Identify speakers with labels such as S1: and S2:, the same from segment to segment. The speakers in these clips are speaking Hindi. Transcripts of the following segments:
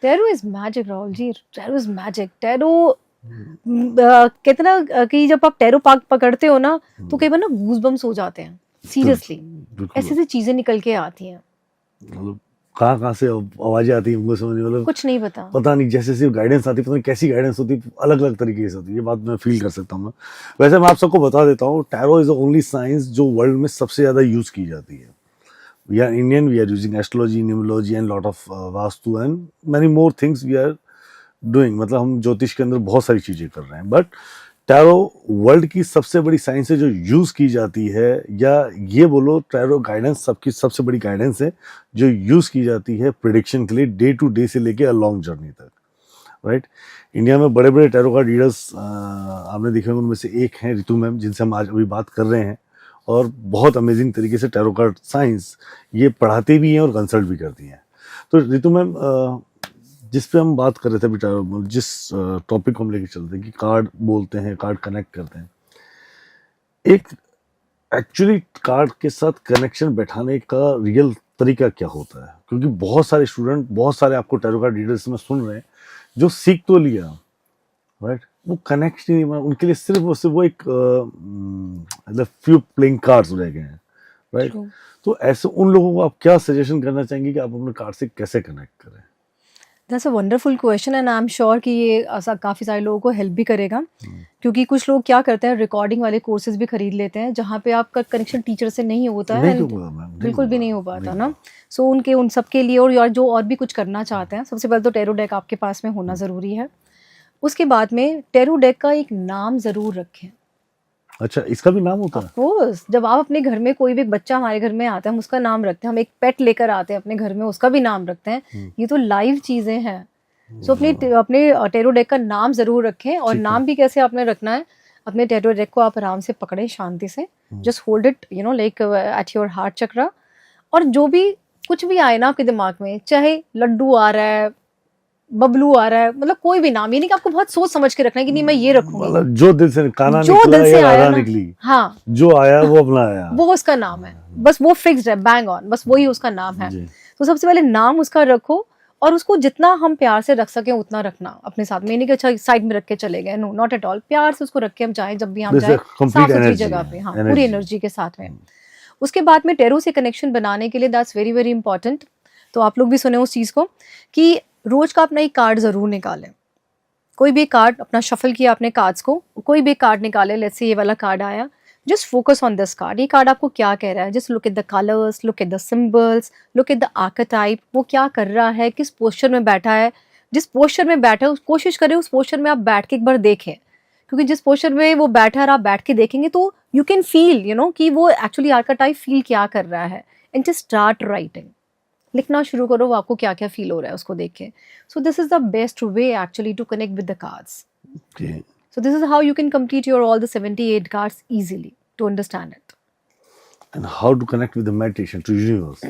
S1: Tarot is magic Rahul ji, tarot is magic. Tarot कहते ना कि जब आप टैरो पाक पकड़ते हो ना तो कई बार ना गूज़बम्स हो जाते हैं, सीरियसली ऐसी ऐसी चीजें निकल के आती हैं,
S2: मतलब कहाँ से आवाजें आती हैं हमको समझ, मतलब
S1: कुछ नहीं पता।
S2: पता नहीं, जैसे सिर्फ गाइडेंस आती है, पता नहीं कैसी गाइडेंस होती है, अलग अलग तरीके से होती है, ये बात मैं फील कर सकता हूँ मैं। वैसे मैं आप सबको बता देता हूँ, tarot is the only science जो वर्ल्ड में सबसे ज्यादा यूज की जाती है। We are Indian, we are using astrology, numerology and lot of vastu and many more things we are doing, मतलब हम ज्योतिष के अंदर बहुत सारी चीजें कर रहे हैं, बट टैरो वर्ल्ड की सबसे बड़ी साइंस है जो यूज की जाती है, या ये बोलो टैरो गाइडेंस सबकी सबसे बड़ी गाइडेंस है जो यूज की जाती है प्रिडिक्शन के लिए, डे टू डे से लेके लॉन्ग जर्नी तक, राइट। इंडिया में बड़े बड़े टैरो कार्ड रीडर्स आपने देखे होंगे, उनमें से एक हैं रितु मैम, जिनसे हम आज अभी बात कर रहे हैं, और बहुत अमेजिंग तरीके से टैरो कार्ड साइंस ये पढ़ाते भी हैं और कंसल्ट भी करती हैं। तो रितु मैम, जिस पे हम बात कर रहे थे बेटा, जिस टॉपिक को हम लेके चलते हैं कि कार्ड बोलते हैं, कार्ड कनेक्ट करते हैं, एक एक्चुअली कार्ड के साथ कनेक्शन बैठाने का रियल तरीका क्या होता है? क्योंकि बहुत सारे स्टूडेंट, बहुत सारे आपको टैरो कार्ड रीडर्स में सुन रहे हैं जो सीख तो लिया, राइट, वो कनेक्ट नहीं हुआ, उनके लिए सिर्फ वो एक मतलब फ्यू प्लेइंग कार्ड्स रह गए हैं, राइट। तो ऐसे उन लोगों को आप क्या सजेशन करना चाहेंगे कि आप अपने कार्ड से कैसे कनेक्ट करें?
S1: That's a wonderful question and I am sure कि ये ऐसा काफ़ी सारे लोगों को हेल्प भी करेगा, क्योंकि कुछ लोग क्या करते हैं, रिकॉर्डिंग वाले कोर्सेज भी खरीद लेते हैं जहाँ पे आपका कनेक्शन टीचर से नहीं होता है, बिल्कुल भी नहीं हो पाता ना। सो उन सब के लिए, और जो और भी कुछ करना चाहते हैं, सबसे पहले तो टैरो डेक आपके पास में होना ज़रूरी है। उसके बाद में टैरो डेक का एक नाम ज़रूर रखें।
S2: अच्छा, इसका भी नाम होता है?
S1: ऑफ कोर्स, जब आप अपने घर में, कोई भी बच्चा हमारे घर में आता है, हम उसका नाम रखते हैं। हम एक पेट लेकर आते हैं अपने घर में, उसका भी नाम रखते हैं। ये तो लाइव चीजें हैं। सो अपने टैरो डेक का नाम जरूर रखें। और नाम भी कैसे आपने रखना है, अपने टैरो डेक को आप आराम से पकड़ें, शांति से, just hold it like at your heart chakra, और जो भी कुछ भी आए ना आपके दिमाग में, चाहे लड्डू आ रहा है, बबलू आ रहा है, मतलब कोई भी नाम, ये नहीं कि आपको बहुत सोच समझ के रखना है कि नहीं मैं ये रखूंगी,
S2: मतलब जो दिल से काना
S1: जो
S2: निकला
S1: दिल से
S2: या
S1: आया
S2: राधा
S1: ना,
S2: निकली,
S1: हाँ,
S2: जो आया वो अपना आया,
S1: वो उसका नाम है, बस वो फिक्स्ड है, बैंग ऑन, बस वही उसका नाम है। तो सबसे पहले नाम उसका रखो, और उसको जितना हम प्यार से रख सके उतना रखना अपने साथ में, नहीं कि अच्छा साइड में रख के चले गए, नो नॉट एट ऑल। प्यार से उसको रख के हम चाहें, जब भी हम जाए साफ सुथरी जगह पे, हाँ, पूरी एनर्जी के साथ में। उसके बाद में टैरो से कनेक्शन बनाने के लिए दैट्स वेरी वेरी इंपॉर्टेंट, तो आप लोग भी सुने उस चीज़ को, कि रोज का अपना एक कार्ड ज़रूर निकालें। कोई भी कार्ड अपना शफल किया आपने कार्ड्स को, कोई भी कार्ड निकाले, लेट्स से ये वाला कार्ड आया, just focus on this card. ये कार्ड आपको क्या कह रहा है, just look at the colours, look at the symbols, look at the archetype, वो क्या कर रहा है, किस पोस्चर में बैठा है। जिस पोस्चर में बैठा है कोशिश करें उस पोस्चर में आप बैठ के एक बार देखें, क्योंकि जिस पोस्चर में वो बैठा है और आप बैठ के देखेंगे तो यू कैन फील कि वो एक्चुअली आर्केटाइप फील क्या कर रहा है, एंड जस्ट स्टार्ट राइटिंग, लिखना शुरू करो, वो आपको क्या क्या फील हो रहा है उसको देख के। So this is the best way actually to connect with the cards. So this is how you can complete your all the 78 cards easily to understand it.
S2: And how to connect with the meditation to universe?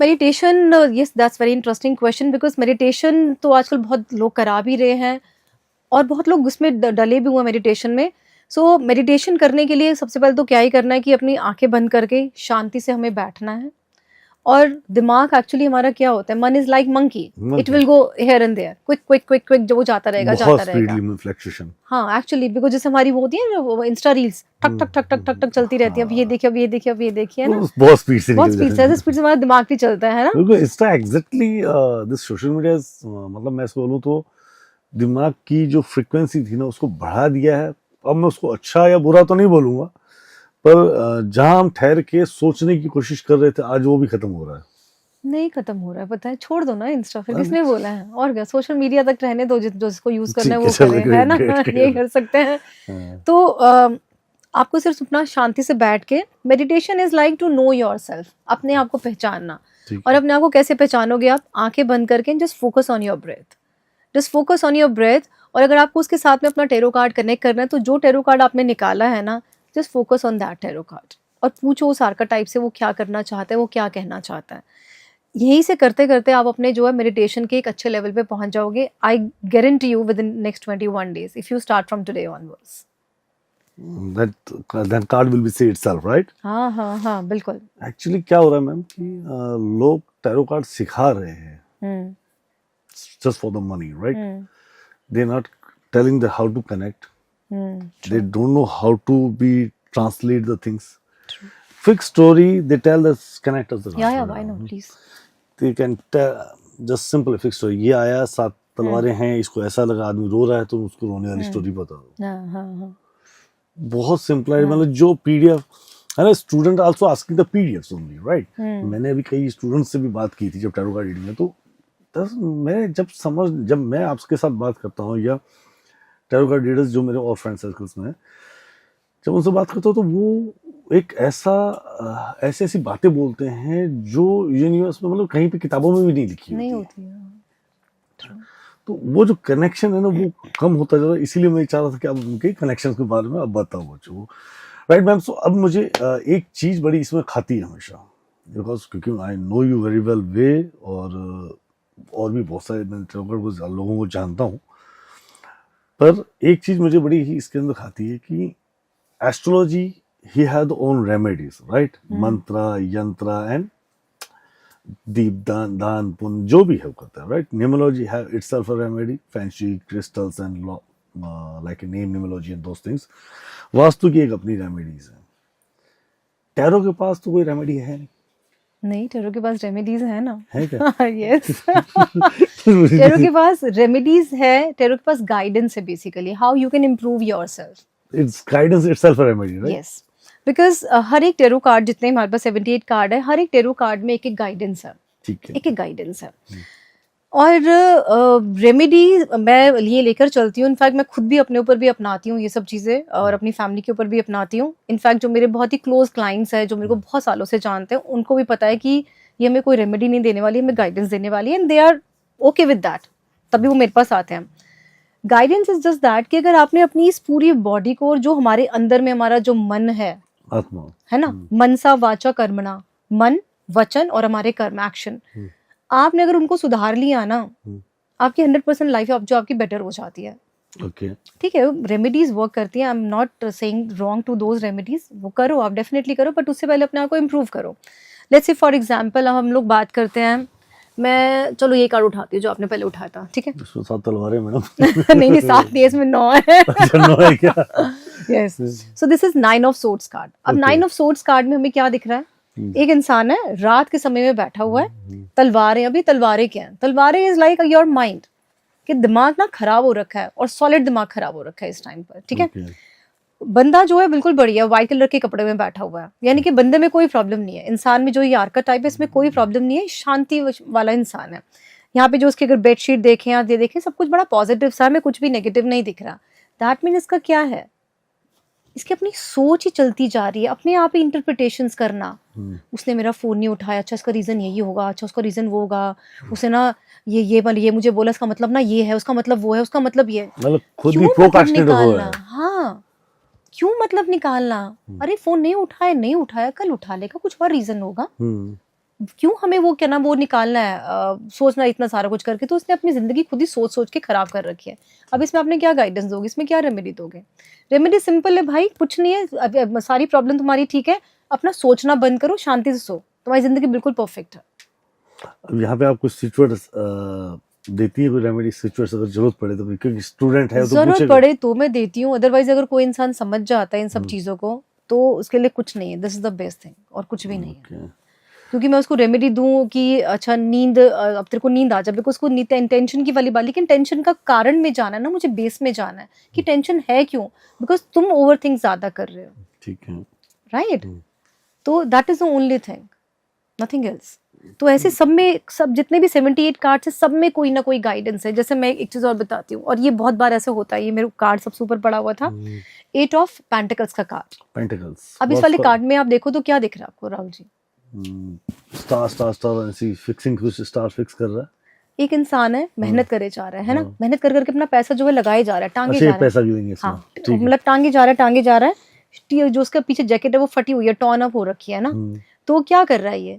S1: Meditation, yes, that's very interesting question, because meditation तो आजकल बहुत लोग करा भी रहे हैं और बहुत लोग उसमें डले भी हुए मेडिटेशन में। सो मेडिटेशन करने के लिए सबसे पहले तो क्या ही करना है कि अपनी आंखें बंद करके शांति से हमें बैठना है। और दिमाग एक्चुअली हमारा क्या होता है, man is like monkey, it will go here and there, quick quick quick quick, जो वो जाता रहेगा जाता रहेगा। हाँ, एक्चुअली बिकॉज जैसे हमारी वो होती है वो इंस्टा रील्स ठक ठक ठक ठक ठक ठक चलती रहती है, अब ये देखिए, अब ये देखिए, अब ये देखिए, है ना,
S2: बहुत स्पीड से
S1: हमारा दिमाग भी चलता है ना।
S2: बिल्कुल, Insta exactly this social media, मतलब मैं इसको बोलूं तो दिमाग की जो फ्रीक्वेंसी थी ना उसको बढ़ा दिया है। अब मैं उसको अच्छा या बुरा तो नहीं बोलूंगा, पर जहां हम ठहर के सोचने की कोशिश कर रहे थे, आज वो भी खत्म हो रहा है।
S1: नहीं खत्म हो रहा है, पता है, छोड़ दो ना इंस्टा, फिर किसने बोला है, और क्या, सोशल मीडिया तक रहने दो, जिसको यूज करना है वो करे, है ना, ये कर सकते हैं। तो आपको सिर्फ अपना शांति से बैठ के, meditation is like to know yourself, अपने आप को पहचानना। और अपने आप को कैसे पहचानोगे आप, आंखें बंद करके just focus on your breath, just focus on your breath. और अगर आपको उसके साथ में अपना टैरो कार्ड कनेक्ट करना है, तो जो टैरो कार्ड आपने निकाला है ना, just focus on that tarot card, और पूछो उस आर्केटाइप से वो क्या करना चाहता है, वो क्या कहना चाहता है। यही से करते करते आप अपने जो है मेडिटेशन के एक अच्छे लेवल पे पहुंच जाओगे। I guarantee you with in next 21 days if you start from today onwards.
S2: that card will be say itself, right?
S1: हाँ हाँ हाँ, बिल्कुल।
S2: एक्चुअली क्या हो रहा है मैम कि लोग टैरो कार्ड सिखा रहे हैं, just for the money, right? They're not telling the how to connect. They don't know how to be translate the things.
S1: True.
S2: Fixed story, they tell us connect us.
S1: Yeah, why not, please.
S2: They can tell just simple fixed story. ये आया 7 तलवारें हैं, इसको ऐसा लगा, आदमी रो रहा है तो उसको रोने वाली स्टोरी बता दो.
S1: हाँ.
S2: बहुत सिंपल है. मतलब जो पीडीएफ है ना, student also asking the PDFs only, right? मैंने अभी कई स्टूडेंट्स से भी बात की थी जब टैरो कार्ड रीडिंग में, तो जब मैं आपके साथ बात करता हूँ या टैरो कार्ड रीडर्स जो मेरे और फ्रेंड सर्कल्स में, जब उनसे बात करता हूँ तो वो एक ऐसी बातें बोलते हैं जो यूनिवर्स में, मतलब कहीं पे किताबों में भी नहीं लिखी होती है. तो वो जो कनेक्शन है ना, वो कम होता जा रहा है. इसीलिए मैं चाह रहा था कि अब उनके कनेक्शन के बारे में अब बताओ बच्चों. Right ma'am. सो अब मुझे एक चीज बड़ी इसमें खाती है हमेशा, बिकॉज क्योंकि I know you very well वे, और भी बहुत सारे मैं लोगों को जानता हूँ, पर एक चीज मुझे बड़ी ही इसके अंदर खाती है कि एस्ट्रोलॉजी ही had own remedies, right? Mantra, yantra and दीपदान, दान, पुण्य, जो भी है करता है, right? Numerology have itself a remedy, fancy crystals and like name numerology and those things. Vastu की एक अपनी रेमेडीज है. टैरो के पास तो कोई रेमेडी है
S1: नहीं. टैरो के पास रेमेडीज है ना.
S2: है क्या?
S1: यस. टैरो के पास रेमेडीज है. टैरो के पास गाइडेंस है, basically how you can improve yourself.
S2: It's guidance itself a remedy, right?
S1: Yes, because हर एक टेरो कार्ड, जितने हमारे पास 78 कार्ड है, हर एक टेरो कार्ड में एक एक गाइडेंस है.
S2: ठीक है.
S1: एक गाइडेंस है. और रेमेडी मैं ये लेकर चलती हूँ. इनफैक्ट मैं खुद भी अपने ऊपर भी अपनाती हूँ ये सब चीज़ें, और अपनी फैमिली के ऊपर भी अपनाती हूँ. इनफैक्ट जो मेरे बहुत ही क्लोज क्लाइंट्स हैं, जो मेरे को बहुत सालों से जानते हैं, उनको भी पता है कि ये हमें कोई रेमेडी नहीं देने वाली, हमें गाइडेंस देने वाली है, and they are okay with that. तभी वो मेरे पास आते हैं. गाइडेंस इज जस्ट दैट कि अगर आपने अपनी इस पूरी बॉडी को, जो हमारे अंदर में हमारा जो मन है,
S2: आत्मा
S1: है ना, मनसा वाचा कर्मणा, मन, वचन और हमारे कर्म, एक्शन, आपने अगर उनको सुधार लिया ना, आपकी 100% लाइफ जो आपकी बेटर हो जाती है.
S2: ओके.
S1: ठीक है, रेमेडीज वर्क करती हैं. I am not saying wrong to those remedies. वो करो, आप डेफिनेटली करो, बट उससे पहले अपने आप को इम्प्रूव करो. लेट्स से फॉर एग्जाम्पल हम लोग बात करते हैं, मैं चलो ये कार्ड उठाती हूँ जो आपने पहले उठाया था. ठीक है.
S2: इसमें 7 तलवारें मैडम.
S1: नहीं 7 नहीं, इसमें 9 है.
S2: अच्छा 9 है क्या?
S1: Yes. So this is 9 of swords card. अब 9 ऑफ सोर्ड्स कार्ड में हमें क्या दिख रहा है? एक इंसान है, रात के समय में बैठा हुआ है, तलवारें. अभी तलवारें क्या है? तलवारें इज लाइक योर माइंड, कि दिमाग ना खराब हो रखा है, और सॉलिड दिमाग खराब हो रखा है इस टाइम पर. ठीक है. बंदा जो है बिल्कुल बढ़िया, व्हाइट कलर के कपड़े में बैठा हुआ है, यानी कि बंदे में कोई प्रॉब्लम नहीं है. इंसान में जो ये आर्केटाइप है, इसमें कोई प्रॉब्लम नहीं है, शांति वाला इंसान है. यहाँ पे जो उसकी अगर बेडशीट देखें या ये देखें, सब कुछ बड़ा पॉजिटिव सा है, हमें कुछ भी नेगेटिव नहीं दिख रहा. दैट मीन इसका क्या है? इसकी अपनी सोच ही चलती जा रही है, अपने आप ही इंटरप्रिटेशंस करना. उसने मेरा फोन नहीं उठाया, अच्छा इसका रीजन यही होगा, अच्छा उसका रीजन वो होगा, उसने ना ये मुझे बोला, इसका मतलब ना ये है, उसका मतलब वो है, उसका मतलब ये.
S2: मतलब खुद ही प्रोक्रास्टिनेट हो रहा है.
S1: हाँ, क्यों मतलब निकालना? अरे फोन नहीं उठाया, कल उठा लेगा, कुछ और रीजन होगा. क्यों हमें वो क्या ना वो निकालना है, सोचना इतना सारा कुछ करके. तो उसने अपनी जिंदगी खुद ही सोच के खराब कर रखी है. अब इसमें आपने क्या गाइडेंस दोगे? इसमें क्या रेमेडी दोगे? रेमेडी सिंपल है भाई, कुछ नहीं है. सारी प्रॉब्लम तुम्हारी ठीक है, अपना सोचना बंद करो, शांति से सो, तुम्हारी जिंदगी बिल्कुल परफेक्ट है.
S2: अब यहाँ पे आपको सिचुएट देती है कोई रेमेडी, सिचुएट अगर जरूरत पड़े तो, क्योंकि स्टूडेंट है तो
S1: जरूरत पड़े तो मैं देती हूँ. अदरवाइज अगर कोई इंसान समझ जाता है इन सब चीजों को, तो उसके लिए कुछ नहीं है. This is the best thing, और कुछ भी नहीं है. क्योंकि मैं उसको रेमेडी दूं कि अच्छा नींद, अब तेरे को नींद आ जाए, बिकॉज उसको टेंशन की वाली बात. लेकिन टेंशन का कारण में जाना है ना, मुझे बेस में जाना है कि टेंशन है क्यों. बिकॉज तुम ओवर थिंक ज्यादा कर रहे हो.
S2: ठीक है.
S1: राइट. तो that is the only thing, nothing else. तो ऐसे सब जितने भी 78 कार्ड्स है, सब में कोई ना कोई गाइडेंस है. जैसे मैं एक चीज और बताती हूँ, और ये बहुत बार ऐसे होता है. ये मेरे कार्ड सबसे ऊपर पड़ा हुआ था, 8 ऑफ पेंटिकल्स का कार्ड.
S2: पेंटिकल्स.
S1: अब इस वाले कार्ड में आप देखो तो क्या दिख रहा है आपको राहुल जी?
S2: स्टार ऐसी फिक्सिंग, कुछ स्टार फिक्स कर रहा है.
S1: एक इंसान है, मेहनत करे जा रहा है ना, मेहनत कर करके अपना पैसा जो है लगाए जा रहा है, टांगे जा रहा है.
S2: पैसा गिरेंगे इसमें.
S1: हाँ, मतलब टांगे जा रहा है. जो उसका पीछे जैकेट है वो फटी हुई है, टॉर्न अप हो रखी है ना. तो क्या कर रहा है ये?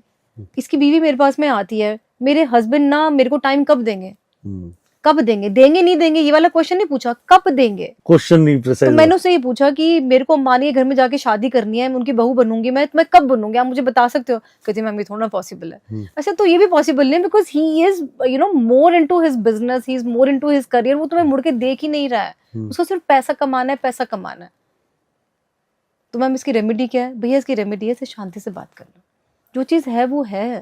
S1: इसकी बीवी मेरे पास में आती है, मेरे हस्बैंड ना मेरे को टाइम कब देंगे? कब देंगे, देंगे नहीं देंगे, ये वाला क्वेश्चन नहीं पूछा, कब देंगे।
S2: क्वेश्चन नहीं
S1: तो
S2: प्रिसाइज।
S1: मैंने उससे ये पूछा कि मेरे को मानिए घर में जाके शादी करनी है, मैं उनकी बहू बनूंगी, मैं कब बनूंगी, आप मुझे बता सकते हो? कहती मैम ये थोड़ा पॉसिबल है। अच्छा तो ये भी पॉसिबल नहीं, because he is more into his business, he is more into his career, वो तुम्हें मुड़ के देख ही नहीं रहा है, उसको सिर्फ पैसा कमाना है, पैसा कमाना है। तो मैम इसकी रेमेडी क्या है? भैया इसकी रेमेडी है, इसे शांति से बात कर लो, जो चीज़ है वो है,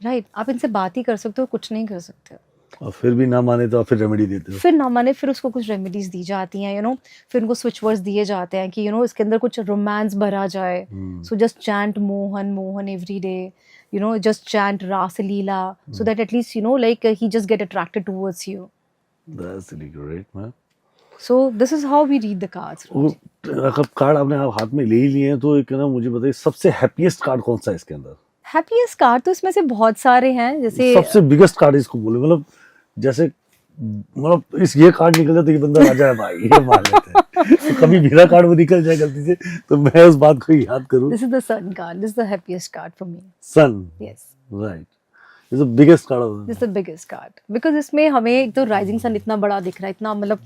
S1: राइट। आप इनसे बात ही कर सकते हो, कुछ नहीं कर सकते हो।
S2: और फिर भी ना माने तो आप फिर रेमेडी देते हो?
S1: फिर ना माने फिर उसको कुछ रेमेडीज दी जाती हैं, फिर उनको स्विच वर्ड्स दिए जाते हैं कि इसके अंदर कुछ रोमांस भरा जाए। So just chant Mohan Mohan every day, just chant Rasalila, so that at least like he just get attracted towards you.
S2: That's really great, man.
S1: So this is how we read the cards.
S2: अब कार्ड आपने हाथ में ले ही लिए हैं, तो एक ना मुझे बताइए सबसे हैप्पीएस्ट कार्ड कौन सा है इसके अंदर?
S1: हैप्पीएस्ट कार्ड तो इसमें से बहुत सारे हैं, जैसे
S2: सबसे बिगेस्ट कार्ड इसको बोले, मतलब जैसे इस ये कार्ड निकल जाए तो ये बंदा राजा है भाई, ये मान लेते हैं। तो कभी मेरा कार्ड वो निकल जाए गलती से तो मैं उस बात को याद करूं।
S1: This is the sun card. This is the happiest card for me.
S2: Sun.
S1: Yes.
S2: Right. This is the biggest card of the.
S1: This is the biggest card because इसमें हमें एक तो राइजिंग सन इतना बड़ा दिख रहा है, इतना मतलब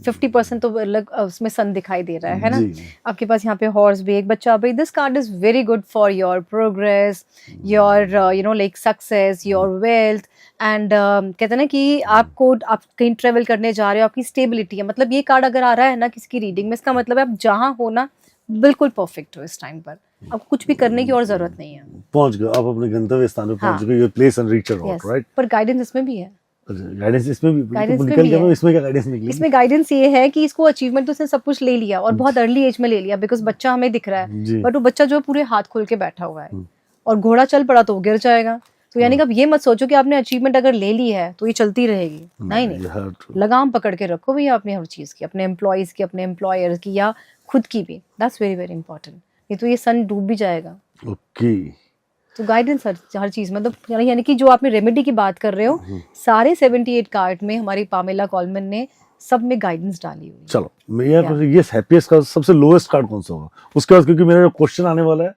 S1: 50% तो अलग उसमें सन दिखाई दे रहा है ना। आपके पास यहाँ पे हॉर्स भी, एक बच्चा भी। This card is very good for your progress, your like success, your wealth and कहते हैं ना कि आप कहीं ट्रेवल करने जा रहे हो, आपकी स्टेबिलिटी है। मतलब ये कार्ड अगर आ रहा है ना किसी की रीडिंग में, इसका मतलब है आप जहाँ हो ना बिल्कुल परफेक्ट हो इस टाइम पर, आपको कुछ भी करने की और जरूरत नहीं है।
S2: पहुंच गए आप अपने गंतव्य स्थान पे, पहुंच गए, your place and reach your out, right.
S1: पर गाइडेंस इसमें भी है।
S2: गाइडेंस इसमें भी
S1: गाइडेंस
S2: निकल गया। इसमें क्या गाइडेंस निकली?
S1: इसमें गाइडेंस ये है कि इसको अचीवमेंट तो उसने सब कुछ ले लिया और बहुत अर्ली एज में ले लिया, बिकॉज बच्चा हमें दिख रहा है, बट वो बच्चा जो पूरे हाथ खोल के बैठा हुआ है और घोड़ा चल पड़ा तो वो गिर जाएगा। तो यानी कि अब ये मत सोचो कि आपने अचीवमेंट अगर ले ली है तो ये चलती रहेगी, नहीं, लगाम पकड़ के रखो भैया अपनी हर चीज की, अपने एम्प्लॉयज की, अपने एम्प्लॉयर्स की, या खुद की भी। दैट्स वेरी वेरी इंपॉर्टेंट, नहीं तो ये सन डूब भी जाएगा।
S2: ओके।
S1: तो गाइडेंस हर चीज, मतलब यानी कि जो आपने रेमेडी की बात कर रहे हो, सारे 78 कार्ड में हमारी पामेला कॉलमन ने सब में गाइडेंस डाली हुई।
S2: चलो मैं ये हैप्पीएस्ट कार्ड, सबसे लोएस्ट कार्ड कौन सा होगा उसके बाद, क्योंकि मेरा क्वेश्चन आने वाला है